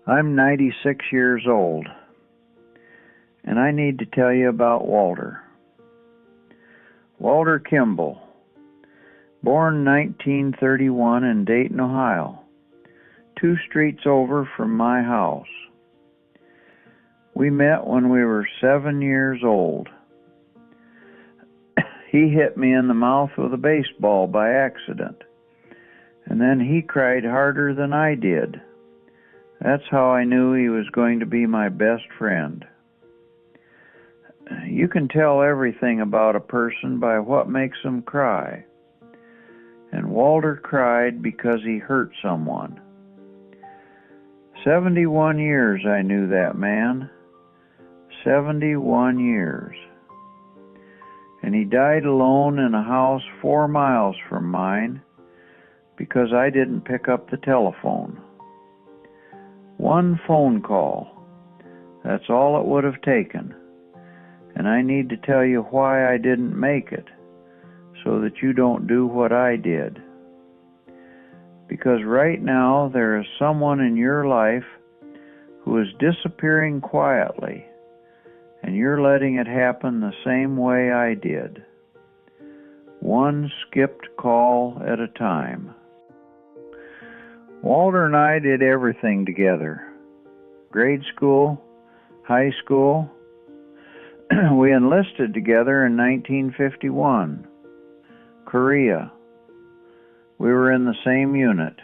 I'm 96 years old, and I need to tell you about Walter. Walter Kimball, born 1931 in Dayton, Ohio, 2 streets over from my house. We met when we were 7 years old. He hit me in the mouth with a baseball by accident, and then he cried harder than I did. That's how I knew he was going to be my best friend. You can tell everything about a person by what makes them cry. And Walter cried because he hurt someone. 71 years I knew that man. 71 years. And he died alone in a house 4 miles from mine because I didn't pick up the telephone. 1 phone call. That's all it would have taken. And I need to tell you why I didn't make it, so that you don't do what I did. Because right now there is someone in your life who is disappearing quietly, and you're letting it happen the same way I did. 1 skipped call at a time. Walter and I did everything together. Grade school, high school. We enlisted together in 1951. Korea. We were in the same unit.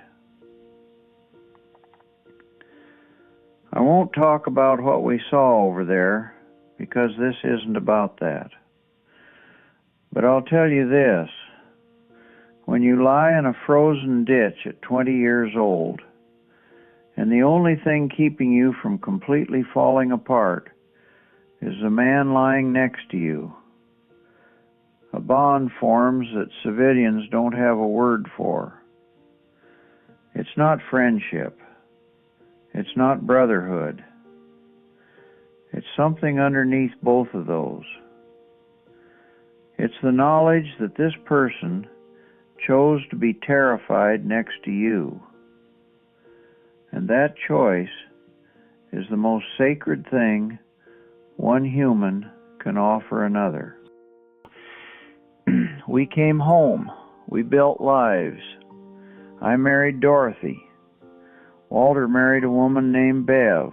I won't talk about what we saw over there, because this isn't about that. But I'll tell you this. When you lie in a frozen ditch at 20 years old, and the only thing keeping you from completely falling apart is the man lying next to you, a bond forms that civilians don't have a word for. It's not friendship. It's not brotherhood. It's something underneath both of those. It's the knowledge that this person chose to be terrified next to you. And that choice is the most sacred thing one human can offer another. We came home. We built lives. I married Dorothy. Walter married a woman named Bev.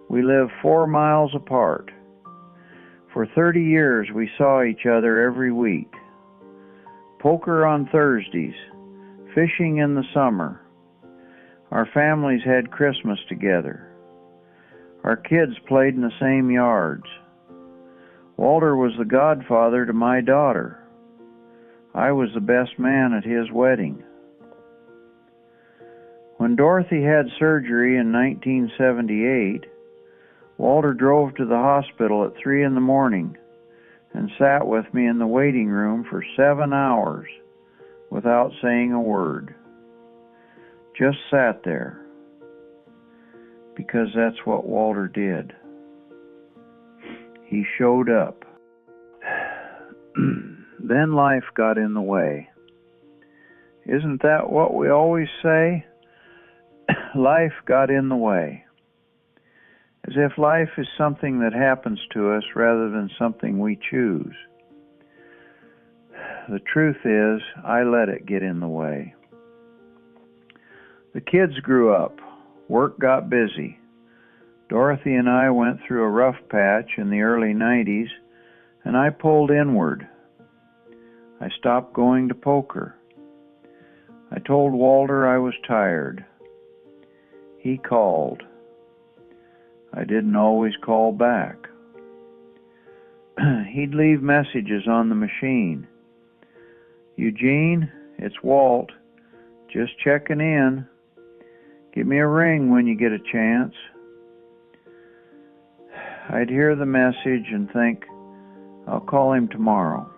We lived 4 miles apart. For 30 years we saw each other every week. Poker on Thursdays, fishing in the summer. Our families had Christmas together. Our kids played in the same yards. Walter was the godfather to my daughter. I was the best man at his wedding. When Dorothy had surgery in 1978, Walter drove to the hospital at 3 in the morning and sat with me in the waiting room for 7 hours without saying a word. Just sat there, because that's what Walter did. He showed up. Then life got in the way. Isn't that what we always say? Life got in the way. As if life is something that happens to us rather than something we choose. The truth is, I let it get in the way. The kids grew up. Work got busy. Dorothy and I went through a rough patch in the early 90s, and I pulled inward. I stopped going to poker. I told Walter I was tired. He called. I didn't always call back. He'd leave messages on the machine. Eugene, it's Walt. Just checking in. Give me a ring when you get a chance. I'd hear the message and think, I'll call him tomorrow.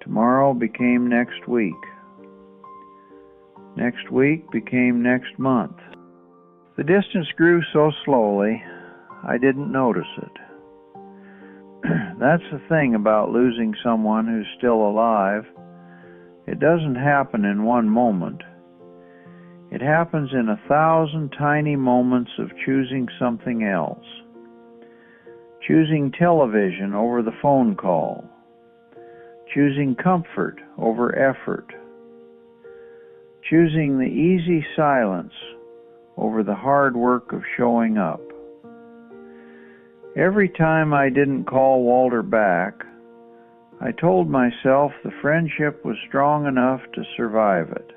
Tomorrow became next week. Next week became next month. The distance grew so slowly, I didn't notice it. That's the thing about losing someone who's still alive. It doesn't happen in one moment. It happens in 1,000 tiny moments of choosing something else. Choosing television over the phone call. Choosing comfort over effort. Choosing the easy silence over the hard work of showing up. Every time I didn't call Walter back, I told myself the friendship was strong enough to survive it.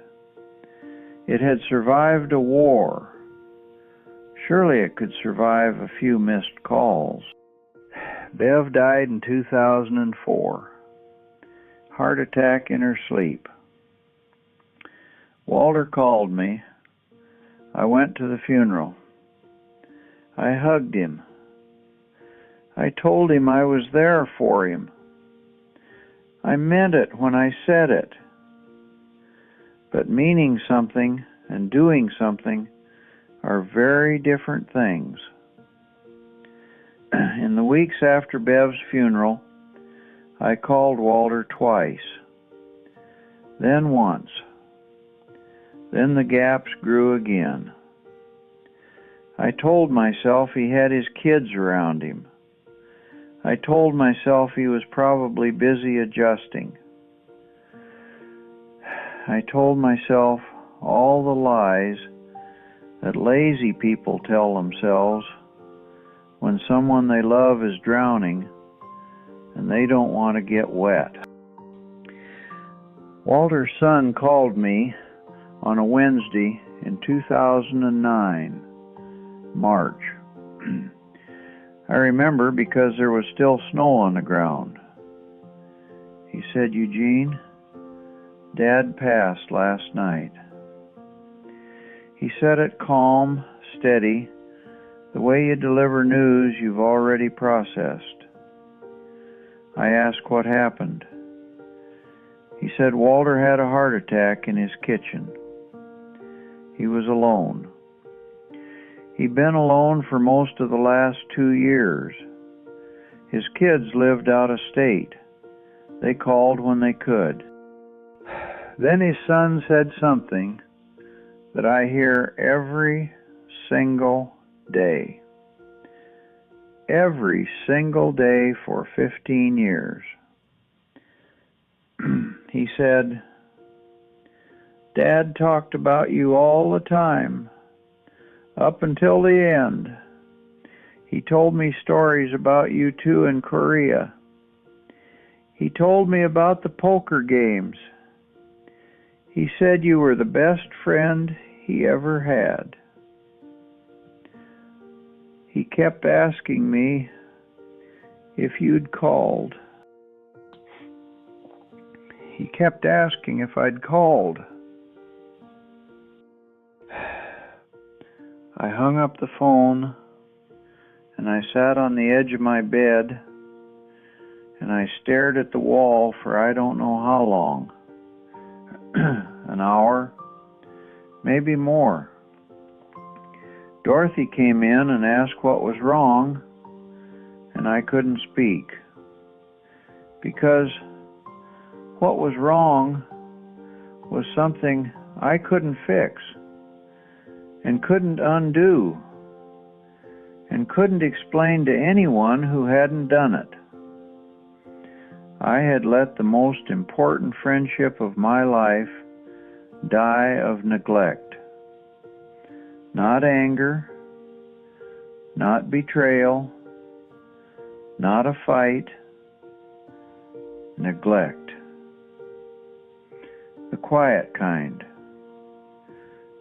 It had survived a war. Surely it could survive a few missed calls. Bev died in 2004. Heart attack in her sleep. Walter called me. I went to the funeral. I hugged him. I told him I was there for him. I meant it when I said it. But meaning something and doing something are very different things. In the weeks after Bev's funeral, I called Walter twice. Then once. Then the gaps grew again. I told myself he had his kids around him. I told myself he was probably busy adjusting. I told myself all the lies that lazy people tell themselves when someone they love is drowning and they don't want to get wet. Walter's son called me on a Wednesday in 2009, March. I remember because there was still snow on the ground. He said, "Eugene, Dad passed last night." He said it calm, steady, the way you deliver news you've already processed. I asked what happened. He said Walter had a heart attack in his kitchen. He was alone. He'd been alone for most of the last 2 years. His kids lived out of state. They called when they could. Then his son said something that I hear every single day. Every single day for 15 years. He said, "Dad talked about you all the time, up until the end. He told me stories about you two in Korea. He told me about the poker games. He said you were the best friend he ever had. He kept asking me if you'd called. He kept asking if I'd called." I hung up the phone and I sat on the edge of my bed and I stared at the wall for I don't know how long. An hour, maybe more. Dorothy came in and asked what was wrong, and I couldn't speak. Because what was wrong was something I couldn't fix, and couldn't undo, and couldn't explain to anyone who hadn't done it. I had let the most important friendship of my life die of neglect. Not anger, not betrayal, not a fight, neglect. The quiet kind.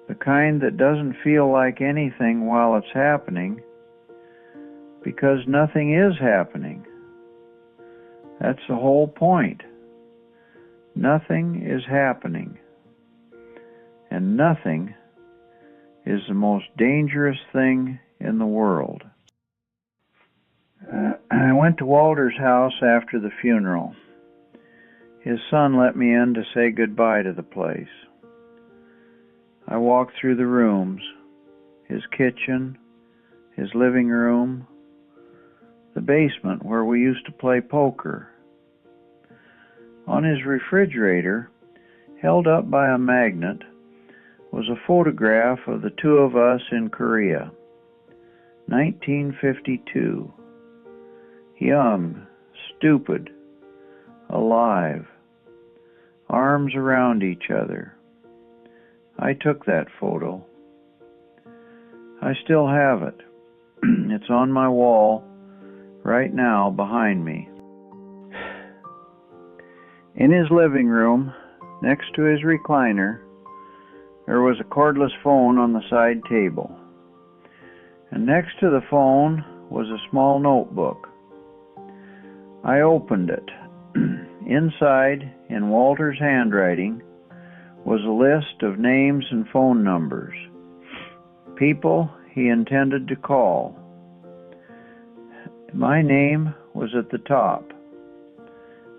The kind that doesn't feel like anything while it's happening, because nothing is happening. That's the whole point. Nothing is happening. And nothing is the most dangerous thing in the world. I went to Walter's house after the funeral. His son let me in to say goodbye to the place. I walked through the rooms, his kitchen, his living room, the basement where we used to play poker. On his refrigerator, held up by a magnet, was a photograph of the two of us in Korea, 1952. Young, stupid, alive, arms around each other. I took that photo. I still have it. It's on my wall right now behind me. In his living room, next to his recliner, there was a cordless phone on the side table. And next to the phone was a small notebook. I opened it. Inside, in Walter's handwriting, was a list of names and phone numbers. People he intended to call. My name was at the top,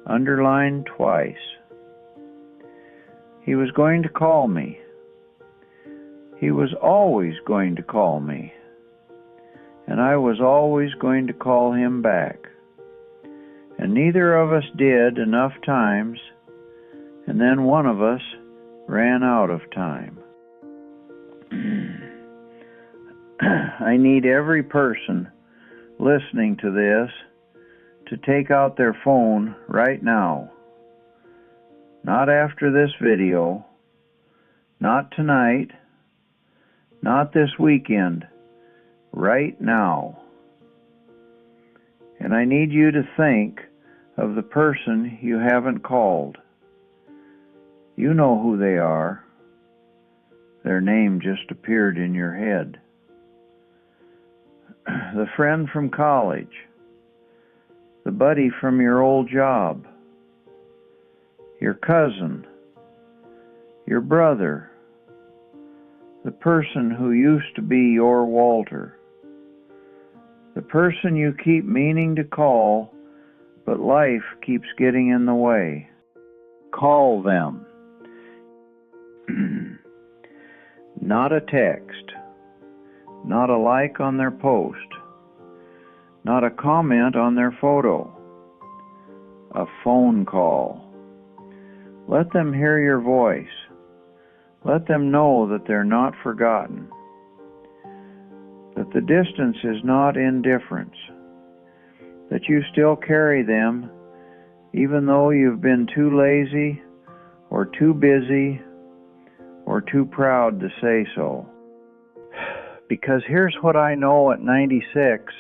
underlined twice. He was going to call me. He was always going to call me. And I was always going to call him back. And neither of us did enough times, and then one of us ran out of time. I need every person listening to this to take out their phone right now. Not after this video, not tonight, not this weekend, right now. And I need you to think of the person you haven't called. You know who they are. Their name just appeared in your head. The friend from college. The buddy from your old job. Your cousin. Your brother. The person who used to be your Walter. The person you keep meaning to call, but life keeps getting in the way. Call them. Not a text. Not a like on their post. Not a comment on their photo. A phone call. Let them hear your voice. Let them know that they're not forgotten. That the distance is not indifference. That you still carry them even though you've been too lazy or too busy or too proud to say so. Because here's what I know at 96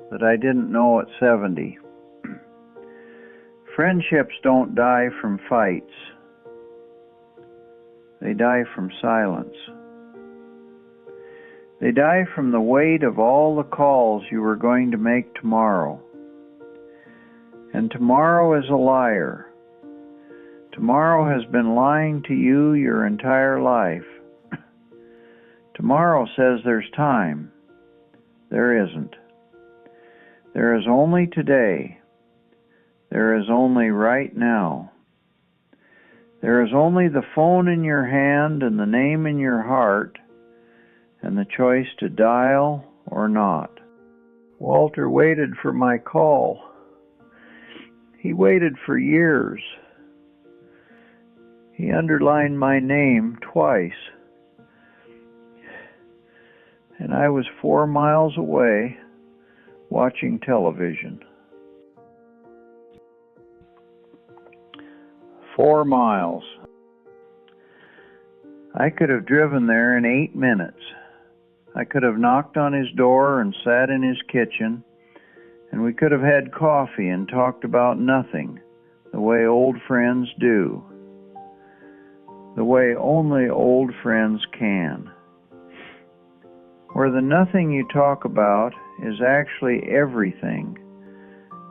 that I didn't know at 70. Friendships don't die from fights. They die from silence. They die from the weight of all the calls you were going to make tomorrow. And tomorrow is a liar. Tomorrow has been lying to you your entire life. Tomorrow says there's time. There isn't. There is only today. There is only right now. There is only the phone in your hand and the name in your heart and the choice to dial or not. Walter waited for my call. He waited for years. He underlined my name twice. And I was 4 miles away watching television. 4 miles. I could have driven there in 8 minutes. I could have knocked on his door and sat in his kitchen, and we could have had coffee and talked about nothing, the way old friends do, the way only old friends can. Where the nothing you talk about is actually everything,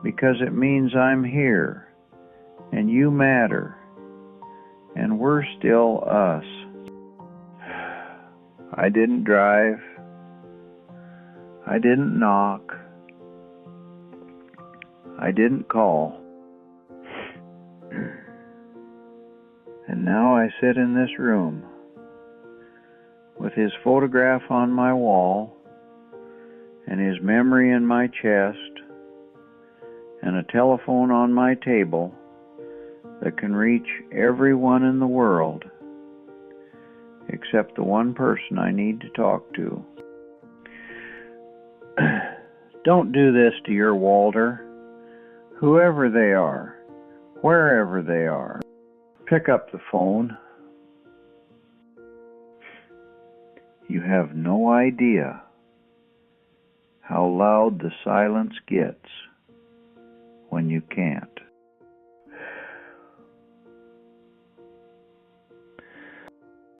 because it means I'm here, and you matter, and we're still us. I didn't drive. I didn't knock. I didn't call. And now I sit in this room with his photograph on my wall and his memory in my chest and a telephone on my table that can reach everyone in the world. except the one person I need to talk to. Don't do this to your Walter. Whoever they are, wherever they are, pick up the phone. You have no idea how loud the silence gets when you can't.